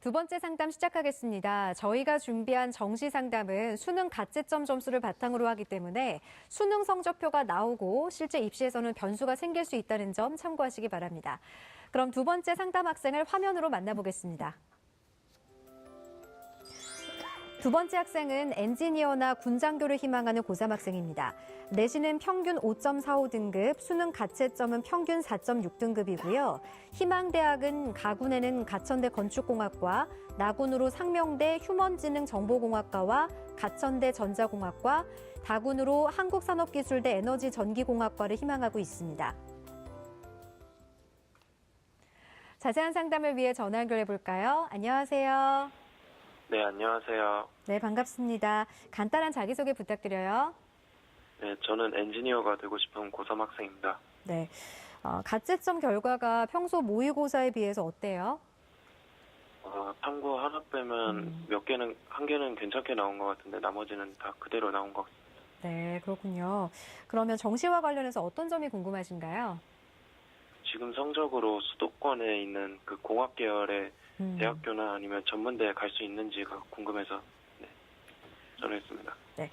두 번째 상담 시작하겠습니다. 저희가 준비한 정시 상담은 수능 가채점 점수를 바탕으로 하기 때문에 수능 성적표가 나오고 실제 입시에서는 변수가 생길 수 있다는 점 참고하시기 바랍니다. 그럼 두 번째 상담 학생을 화면으로 만나보겠습니다. 두 번째 학생은 엔지니어나 군장교를 희망하는 고3 학생입니다. 내신은 평균 5.45등급, 수능 가채점은 평균 4.6등급이고요. 희망대학은 가군에는 가천대 건축공학과, 나군으로 상명대 휴먼지능정보공학과와 가천대 전자공학과, 다군으로 한국산업기술대 에너지전기공학과를 희망하고 있습니다. 자세한 상담을 위해 전화 연결해 볼까요? 안녕하세요. 네, 안녕하세요. 네, 반갑습니다. 간단한 자기소개 부탁드려요. 네, 저는 엔지니어가 되고 싶은 고3 학생입니다. 네, 가채점 결과가 평소 모의고사에 비해서 어때요? 탐구 하나 빼면 한 개는 괜찮게 나온 것 같은데 나머지는 다 그대로 나온 것 같습니다. 네, 그렇군요. 그러면 정시와 관련해서 어떤 점이 궁금하신가요? 지금 성적으로 수도권에 있는 그 공학 계열의 대학교나 아니면 전문대에 갈 수 있는지가 궁금해서 전화했습니다. 네,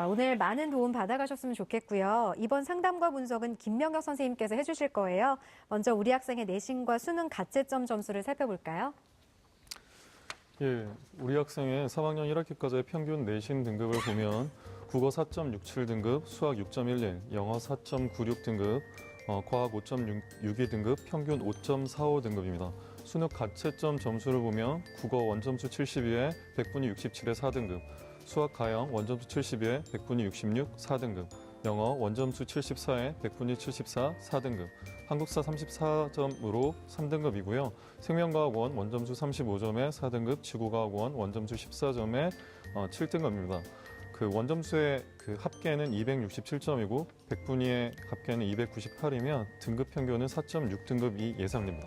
오늘 많은 도움 받아가셨으면 좋겠고요. 이번 상담과 분석은 김명혁 선생님께서 해주실 거예요. 먼저 우리 학생의 내신과 수능 가채점 점수를 살펴볼까요? 예, 우리 학생의 3학년 1학기까지의 평균 내신 등급을 보면 국어 4.67등급, 수학 6.11, 영어 4.96등급, 과학 5.62등급, 평균 5.45등급입니다. 수능 가채점 점수를 보면 국어 원점수 72에 100분위 67에 4등급, 수학 가형 원점수 72에 100분위 66, 4등급, 영어 원점수 74에 100분위 74, 4등급, 한국사 34점으로 3등급이고요. 생명과학원 원점수 35점에 4등급, 지구과학원 원점수 14점에 7등급입니다. 그 원점수의 그 합계는 267점이고 100분위의 합계는 298이면 등급 평균은 4.6등급이 예상됩니다.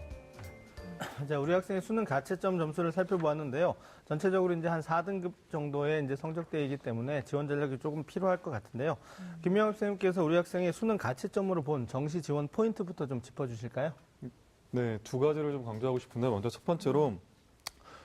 자, 우리 학생의 수능 가채점 점수를 살펴보았는데요. 전체적으로 이제 한 4등급 정도의 이제 성적대이기 때문에 지원 전략이 조금 필요할 것 같은데요. 김명엽 선생님께서 우리 학생의 수능 가채점으로 본 정시 지원 포인트부터 좀 짚어주실까요? 네, 두 가지를 좀 강조하고 싶은데 먼저 첫 번째로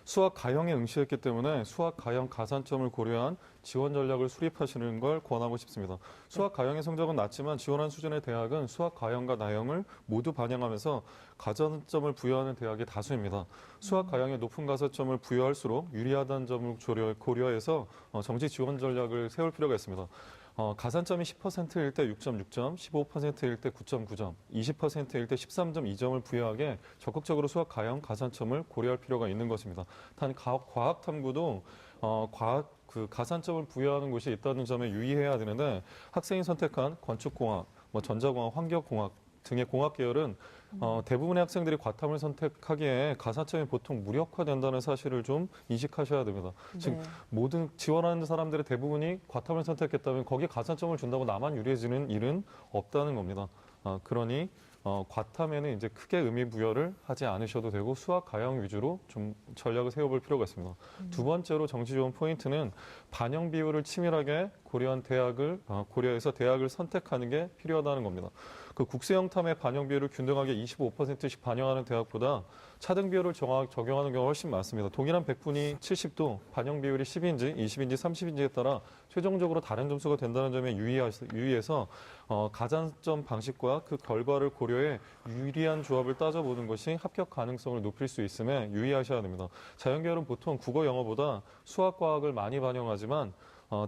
수학 가형에 응시했기 때문에 수학 가형 가산점을 고려한 지원 전략을 수립하시는 걸 권하고 싶습니다. 수학 가형의 성적은 낮지만 지원한 수준의 대학은 수학 가형과 나형을 모두 반영하면서 가산점을 부여하는 대학이 다수입니다. 수학 가형에 높은 가산점을 부여할수록 유리하다는 점을 고려해서 정시 지원 전략을 세울 필요가 있습니다. 가산점이 10%일 때 6.6점, 15%일 때 9.9점, 20%일 때 13.2점을 부여하게 적극적으로 수학 가형 가산점을 고려할 필요가 있는 것입니다. 단 과학 탐구도 그 가산점을 부여하는 곳이 있다는 점에 유의해야 되는데 학생이 선택한 건축공학, 전자공학, 환경공학 등의 공학 계열은 대부분의 학생들이 과탐을 선택하기에 가산점이 보통 무력화된다는 사실을 좀 인식하셔야 됩니다. 즉 모든 지원하는 사람들의 대부분이 과탐을 선택했다면 거기에 가산점을 준다고 나만 유리해지는 일은 없다는 겁니다. 그러니 과탐에는 이제 크게 의미 부여를 하지 않으셔도 되고 수학 가형 위주로 좀 전략을 세워볼 필요가 있습니다. 두 번째로 정시 지원 포인트는 반영 비율을 치밀하게 고려해서 대학을 선택하는 게 필요하다는 겁니다. 그 국세형 탐의 반영 비율을 균등하게 25%씩 반영하는 대학보다 차등 비율을 적용하는 경우가 훨씬 많습니다. 동일한 100분위 70도 반영 비율이 10인지, 20인지, 30인지에 따라 최종적으로 다른 점수가 된다는 점에 유의해서 가산점 방식과 그 결과를 고려해 유리한 조합을 따져보는 것이 합격 가능성을 높일 수 있음에 유의하셔야 됩니다. 자연계열은 보통 국어, 영어보다 수학, 과학을 많이 반영하지만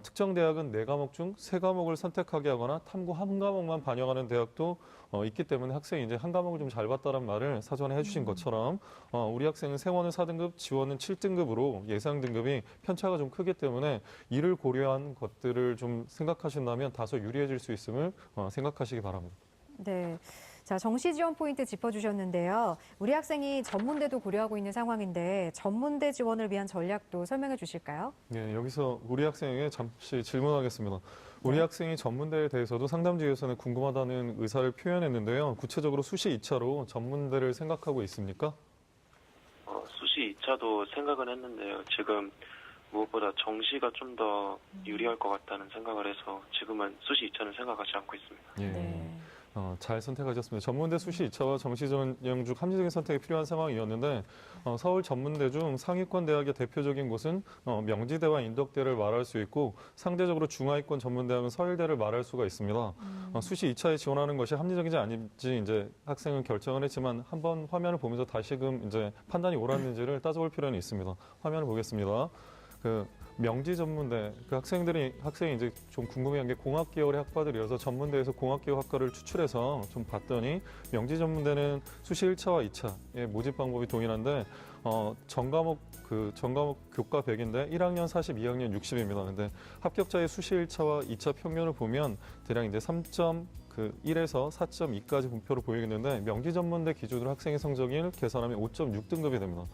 특정 대학은 4과목 중 3과목을 선택하게 하거나 탐구 한 과목만 반영하는 대학도 있기 때문에 학생이 이제 한 과목을 좀 잘 봤다는 말을 사전에 해주신 것처럼 우리 학생은 생원은 4등급, 지원은 7등급으로 예상 등급이 편차가 좀 크기 때문에 이를 고려한 것들을 좀 생각하신다면 다소 유리해질 수 있음을 생각하시기 바랍니다. 네. 자, 정시 지원 포인트 짚어주셨는데요. 우리 학생이 전문대도 고려하고 있는 상황인데 전문대 지원을 위한 전략도 설명해 주실까요? 네, 여기서 우리 학생에게 잠시 질문하겠습니다. 우리 학생이 전문대에 대해서도 상담지에서는 궁금하다는 의사를 표현했는데요. 구체적으로 수시 2차로 전문대를 생각하고 있습니까? 수시 2차도 생각은 했는데요. 지금 무엇보다 정시가 좀 더 유리할 것 같다는 생각을 해서 지금은 수시 2차는 생각하지 않고 있습니다. 예. 네. 잘 선택하셨습니다. 전문대 수시 2차와 정시 전형 중 합리적인 선택이 필요한 상황이었는데 서울 전문대 중 상위권 대학의 대표적인 곳은 명지대와 인덕대를 말할 수 있고 상대적으로 중하위권 전문대학은 서울대를 말할 수가 있습니다. 수시 2차에 지원하는 것이 합리적인지 아닌지 이제 학생은 결정을 했지만 한번 화면을 보면서 다시금 이제 판단이 옳았는지를 따져볼 필요는 있습니다. 화면을 보겠습니다. 명지 전문대 학생이 이제 좀 궁금해한 게 공학 계열의 학과들이어서 전문대에서 공학 계열 학과를 추출해서 좀 봤더니 명지 전문대는 수시 1차와 2차의 모집 방법이 동일한데 전과목 교과 100인데 1학년 40, 2학년 60입니다. 근데 합격자의 수시 1차와 2차 평균을 보면 대략 이제 3.1에서 4.2까지 분표를 보이겠는데 명지 전문대 기준으로 학생의 성적을 계산하면 5.6등급이 됩니다.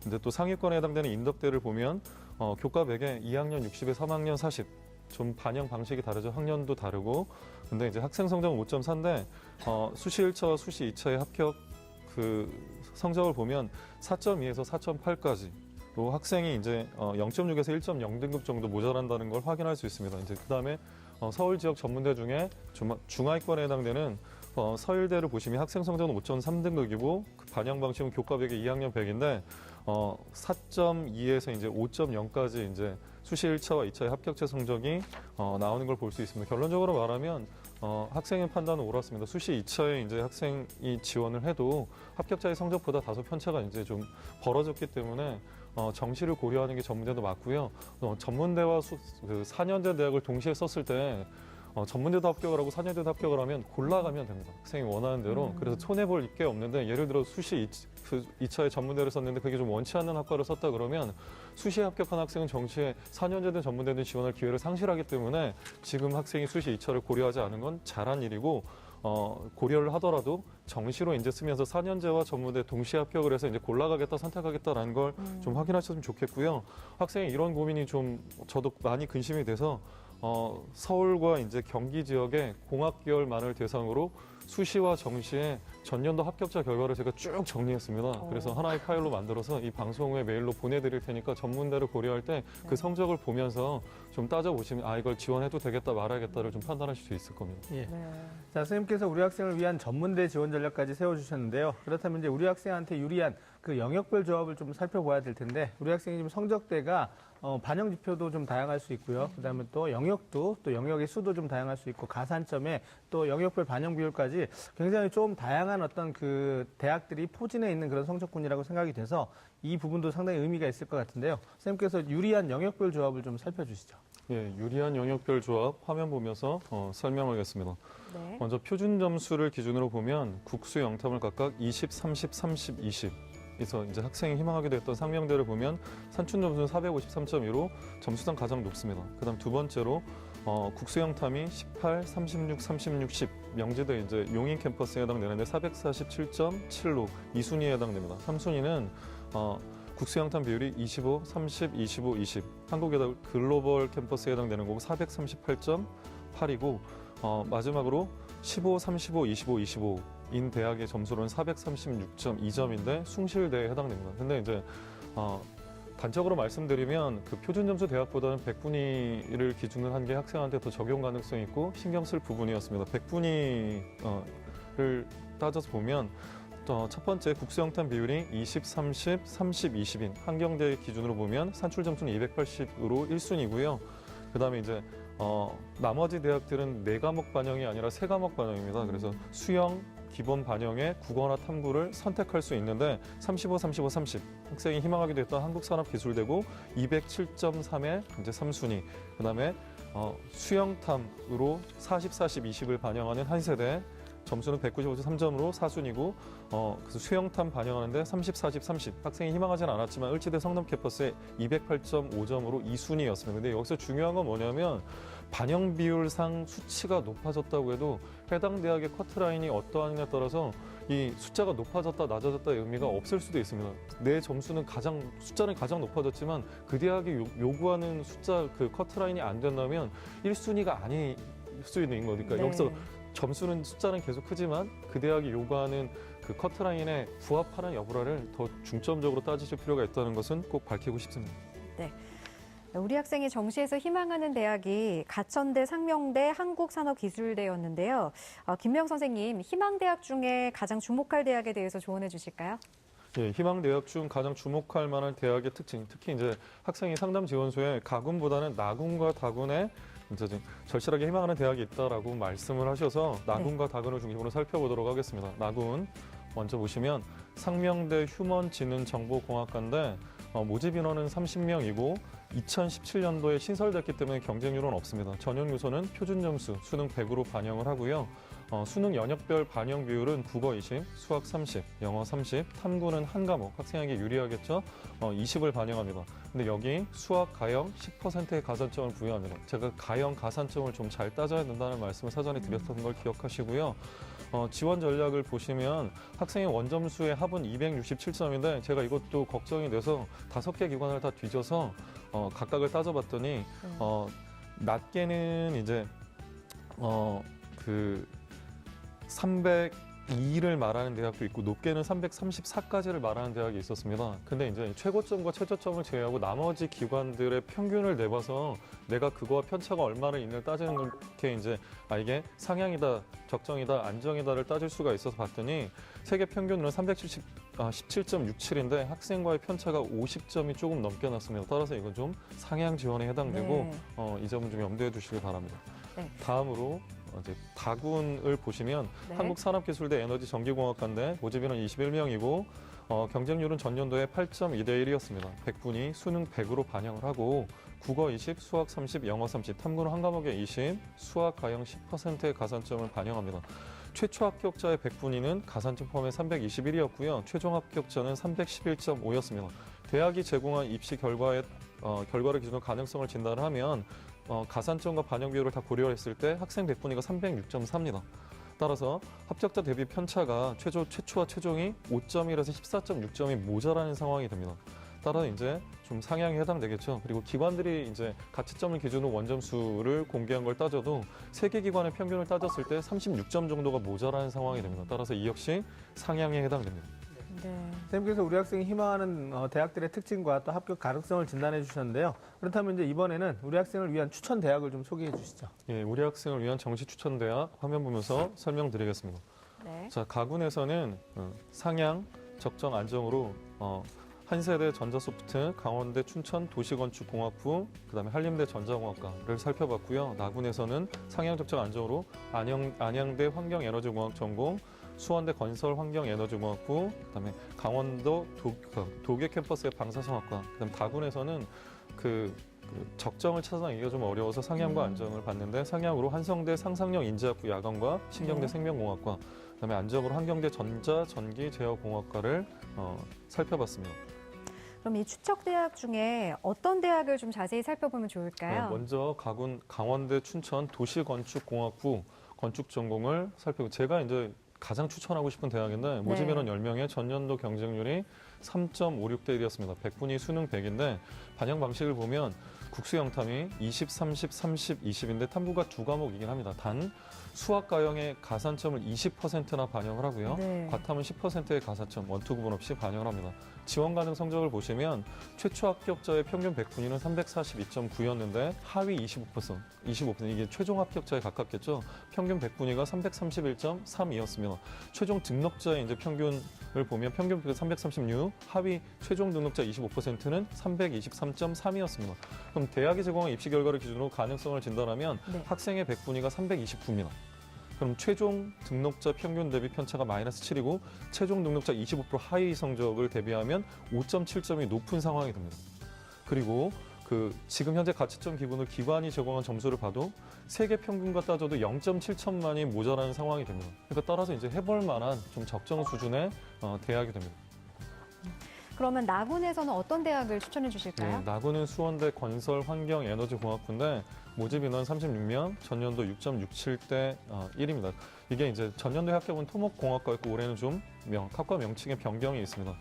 근데 또 상위권에 해당되는 인덕대를 보면 교과 100에 2학년 60에 3학년 40. 좀 반영 방식이 다르죠. 학년도 다르고. 근데 이제 학생 성적은 5.4인데 수시 1차와 수시 2차의 합격 성적을 보면 4.2에서 4.8까지. 또 학생이 이제 0.6에서 1.0등급 정도 모자란다는 걸 확인할 수 있습니다. 이제 그다음에 서울 지역 전문대 중에 중하위권에 해당되는 서울대를 보시면 학생 성적은 5.3등급이고 반영 방식은 교과 100에 2학년 100인데 4.2에서 이제 5.0까지 이제 수시 1차와 2차의 합격자 성적이 나오는 걸 볼 수 있습니다. 결론적으로 말하면 학생의 판단은 옳았습니다. 수시 2차에 이제 학생이 지원을 해도 합격자의 성적보다 다소 편차가 이제 좀 벌어졌기 때문에 정시를 고려하는 게 전문대도 맞고요. 전문대와 4년제 대학을 동시에 썼을 때 전문대도 합격을 하고 4년제도 합격을 하면 골라가면 됩니다. 학생이 원하는 대로. 그래서 손해볼 게 없는데 예를 들어 수시 2차에 전문대를 썼는데 그게 좀 원치 않는 학과를 썼다 그러면 수시에 합격한 학생은 정시에 4년제든 전문대든 지원할 기회를 상실하기 때문에 지금 학생이 수시 2차를 고려하지 않은 건 잘한 일이고 고려를 하더라도 정시로 이제 쓰면서 4년제와 전문대 동시에 합격을 해서 이제 골라가겠다, 선택하겠다라는 걸 좀 확인하셨으면 좋겠고요. 학생의 이런 고민이 좀 저도 많이 근심이 돼서 서울과 이제 경기 지역의 공학 계열만을 대상으로 수시와 정시의 전년도 합격자 결과를 제가 쭉 정리했습니다. 그래서 하나의 파일로 만들어서 이 방송에 메일로 보내드릴 테니까 전문대를 고려할 때 그 성적을 보면서 좀 따져보시면 이걸 지원해도 되겠다 말아야겠다를 좀 판단하실 수 있을 겁니다. 예. 네. 자, 선생님께서 우리 학생을 위한 전문대 지원 전략까지 세워주셨는데요. 그렇다면 이제 우리 학생한테 유리한 그 영역별 조합을 좀 살펴봐야 될 텐데 우리 학생이 지금 성적대가 반영 지표도 좀 다양할 수 있고요. 그다음에 또 영역도 또 영역의 수도 좀 다양할 수 있고 가산점에 또 영역별 반영 비율까지 굉장히 좀 다양한 어떤 그 대학들이 포진해 있는 그런 성적군이라고 생각이 돼서 이 부분도 상당히 의미가 있을 것 같은데요. 선생님께서 유리한 영역별 조합을 좀 살펴주시죠. 예, 유리한 영역별 조합 화면 보면서 설명하겠습니다. 네. 먼저 표준 점수를 기준으로 보면 국수 영탐을 각각 20, 30, 30, 20. 그래서 이제 학생이 희망하게 됐던 상명대를 보면 산춘 점수는 453.2로 점수상 가장 높습니다. 그다음 두 번째로 국수형 탐이 18, 36, 36, 10 명지대 이제 용인 캠퍼스에 해당되는데 447.7로 2순위에 해당됩니다. 3순위는 국수형 탐 비율이 25, 30, 25, 20 한국에다 글로벌 캠퍼스에 해당되는 거고 438.8이고 마지막으로 15, 35, 25, 25 인 대학의 점수로는 436.2점인데 숭실대에 해당됩니다. 근데 이제 단적으로 말씀드리면 그 표준 점수 대학보다는 100분위를 기준으로 한 게 학생한테 더 적용 가능성이 있고 신경 쓸 부분이었습니다. 100분위를 따져서 보면 첫 번째 국수영탐 비율이 20, 30, 30, 20인 한경대 기준으로 보면 산출 점수는 280으로 1순위고요. 그다음에 이제 나머지 대학들은 4과목 반영이 아니라 3과목 반영입니다. 그래서 수영, 기본 반영에 국어나 탐구를 선택할 수 있는데 35, 35, 30 학생이 희망하게 됐던 한국산업기술대고 207.3에 이제 3순위 그다음에 수영탐으로 40, 40, 20을 반영하는 한세대 점수는 195.3점으로 4순위고 그래서 수영탐 반영하는데 30, 40, 30 학생이 희망하지는 않았지만 을지대 성남 캠퍼스에 208.5점으로 2순위였습니다. 근데 여기서 중요한 건 뭐냐면 반영 비율상 수치가 높아졌다고 해도 해당 대학의 커트라인이 어떠하느냐에 따라서 이 숫자가 높아졌다 낮아졌다의 의미가 없을 수도 있습니다. 내 점수는 숫자는 가장 높아졌지만 그 대학이 요구하는 숫자 그 커트라인이 안 된다면 1순위가 아닐 수 있는 거니까 네. 여기서 점수는 숫자는 계속 크지만 그 대학이 요구하는 그 커트라인에 부합하는 여부를 더 중점적으로 따지실 필요가 있다는 것은 꼭 밝히고 싶습니다. 우리 학생이 정시에서 희망하는 대학이 가천대, 상명대, 한국산업기술대였는데요. 김명 선생님, 희망대학 중에 가장 주목할 대학에 대해서 조언해 주실까요? 예, 희망대학 중 가장 주목할 만한 대학의 특징, 특히 이제 학생이 상담 지원서에 가군보다는 나군과 다군에 이제 좀 절실하게 희망하는 대학이 있다라고 말씀을 하셔서 나군과 다군을 중심으로 살펴보도록 하겠습니다. 나군 먼저 보시면 상명대 휴먼지능정보공학과인데 모집 인원은 30명이고 2017년도에 신설됐기 때문에 경쟁률은 없습니다. 전형 요소는 표준 점수, 수능 100으로 반영을 하고요. 수능 영역별 반영 비율은 국어 20, 수학 30, 영어 30, 탐구는 한 과목, 학생에게 유리하겠죠? 20을 반영합니다. 근데 여기 수학, 가형 10%의 가산점을 부여합니다. 제가 가형 가산점을 좀 잘 따져야 된다는 말씀을 사전에 드렸던 걸 기억하시고요. 지원 전략을 보시면 학생의 원점수의 합은 267점인데 제가 이것도 걱정이 돼서 5개 기관을 다 뒤져서 각각을 따져봤더니 낮게는 이제 302를 말하는 대학도 있고 높게는 334까지를 말하는 대학이 있었습니다. 근데 이제 최고점과 최저점을 제외하고 나머지 기관들의 평균을 내봐서 내가 그거와 편차가 얼마나 있는지 따지는 게 이제 이게 상향이다, 적정이다, 안정이다를 따질 수가 있어서 봤더니 세계 평균으로 17.67인데 학생과의 편차가 50점이 조금 넘게 났습니다. 따라서 이건 좀 상향 지원에 해당되고 이 점은 좀 염두에 두시기 바랍니다. 네. 다음으로 이제 다군을 보시면 네. 한국산업기술대 에너지전기공학과인데 모집 인원 21명이고 경쟁률은 전년도에 8.2대 1이었습니다. 100분이 수능 100으로 반영을 하고 국어 20, 수학 30, 영어 30, 탐구는 한 과목에 20, 수학 가형 10%의 가산점을 반영합니다. 최초 합격자의 100분위는 가산점 포함해 321이었고요. 최종 합격자는 311.5였습니다. 대학이 제공한 입시 결과를 기준으로 가능성을 진단을 하면 가산점과 반영 비율을 다 고려했을 때 학생 100분위가 306.4입니다. 따라서 합격자 대비 편차가 최초와 최종이 5.1에서 14.6점이 모자라는 상황이 됩니다. 따라 이제 좀 상향에 해당되겠죠. 그리고 기관들이 이제 가치점을 기준으로 원점수를 공개한 걸 따져도 세 개 기관의 평균을 따졌을 때 36점 정도가 모자라는 상황이 됩니다. 따라서 이 역시 상향에 해당됩니다. 네. 선생님께서 우리 학생이 희망하는 대학들의 특징과 또 합격 가능성을 진단해 주셨는데요. 그렇다면 이제 이번에는 우리 학생을 위한 추천 대학을 좀 소개해 주시죠. 예, 우리 학생을 위한 정시 추천 대학 화면 보면서 설명드리겠습니다. 네. 자, 가군에서는 상향, 적정, 안정으로 한세대 전자소프트, 강원대 춘천 도시건축공학부, 그다음에 한림대 전자공학과를 살펴봤고요. 나군에서는 상향, 적정, 안정으로 안양대 환경에너지공학 전공, 수원대 건설환경에너지공학부, 그다음에 강원도 도계 캠퍼스의 방사성학과, 그다음 다군에서는 적정을 찾아내기가 좀 어려워서 상향과 안정을 봤는데 상향으로 한성대 상상력 인지학부 야간과 신경대 생명공학과, 그다음에 안정으로 한경대 전자 전기 제어공학과를 살펴봤습니다. 그럼 이 추적 대학 중에 어떤 대학을 좀 자세히 살펴보면 좋을까요? 네, 먼저 강원대 춘천 도시건축공학부 건축 전공을 살펴보고 제가 이제 가장 추천하고 싶은 대학인데 모집 인원 10명에 전년도 경쟁률이 3.56대 1이었습니다. 100분이 수능 100인데 반영 방식을 보면 국수 영탐이 20, 30, 30, 20인데 탐구가 두 과목이긴 합니다. 단 수학 가형의 가산점을 20%나 반영을 하고요. 네. 과탐은 10%의 가산점, 원투 구분 없이 반영을 합니다. 지원 가능 성적을 보시면 최초 합격자의 평균 100분위는 342.9였는데 하위 25% 이게 최종 합격자에 가깝겠죠. 평균 100분위가 331.32였습니다. 최종 등록자의 이제 평균을 보면 평균 336, 하위 최종 등록자 25%는 323.3이었습니다. 그럼 대학이 제공한 입시 결과를 기준으로 가능성을 진단하면 학생의 100분위가 329입니다. 그럼 최종 등록자 평균 대비 편차가 마이너스 7이고 최종 등록자 25% 하위 성적을 대비하면 5.7점이 높은 상황이 됩니다. 그리고 지금 현재 가치점 기준으로 기관이 제공한 점수를 봐도 세계 평균과 따져도 0.7점만이 모자라는 상황이 됩니다. 그러니까 따라서 이제 해볼 만한 좀 적정 수준의 대학이 됩니다. 그러면 나군에서는 어떤 대학을 추천해 주실까요? 네, 나군은 수원대 건설환경에너지공학부인데 모집 인원 36명, 전년도 6.67대 1입니다. 이게 이제 전년도의 합격은 토목공학과였고 올해는 좀 학과 명칭에 변경이 있습니다.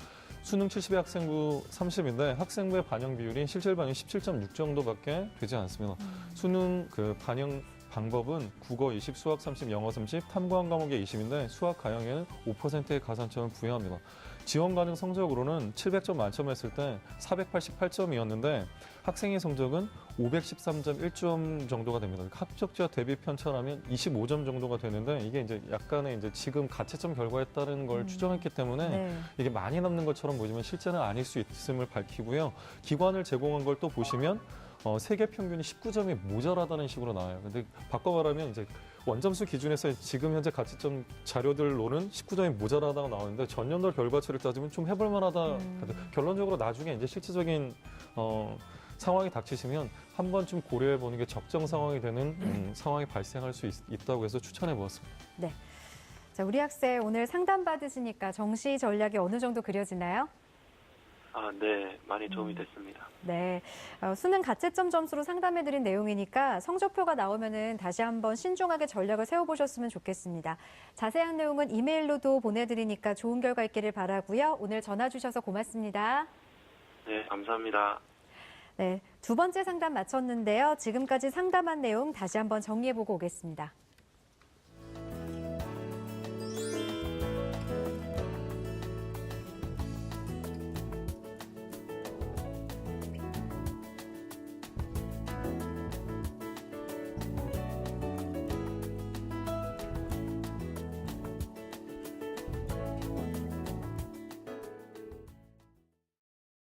수능 70의 학생부 30인데 학생부의 반영 비율이 실질 반영 17.6 정도밖에 되지 않습니다. 수능 반영 방법은 국어 20, 수학 30, 영어 30, 탐구 한 과목에 20인데 수학 가형에는 5%의 가산점을 부여합니다. 지원 가능 성적으로는 700점 만점에 했을 때 488점이었는데 학생의 성적은 513.1점 정도가 됩니다. 합격자 대비 편차라면 25점 정도가 되는데 이게 이제 약간의 이제 지금 가채점 결과에 따른 걸 추정했기 때문에 네. 이게 많이 남는 것처럼 보이지만 실제는 아닐 수 있음을 밝히고요. 기관을 제공한 걸 또 보시면 세계 평균이 19점이 모자라다는 식으로 나와요. 근데 바꿔 말하면 이제 원점수 기준에서 지금 현재 가채점 자료들로는 19점이 모자라다고 나오는데 전년도 결과치를 따지면 좀 해볼 만하다. 결론적으로 나중에 이제 실질적인 상황이 닥치시면 한 번쯤 고려해 보는 게 적정 상황이 되는 상황이 발생할 수 있다고 해서 추천해 보았습니다. 네. 자, 우리 학생 오늘 상담 받으시니까 정시 전략이 어느 정도 그려지나요? 네, 많이 도움이 됐습니다. 네, 수능 가채점 점수로 상담해드린 내용이니까 성적표가 나오면은 다시 한번 신중하게 전략을 세워보셨으면 좋겠습니다. 자세한 내용은 이메일로도 보내드리니까 좋은 결과 있기를 바라고요. 오늘 전화 주셔서 고맙습니다. 네, 감사합니다. 네, 두 번째 상담 마쳤는데요. 지금까지 상담한 내용 다시 한번 정리해보고 오겠습니다.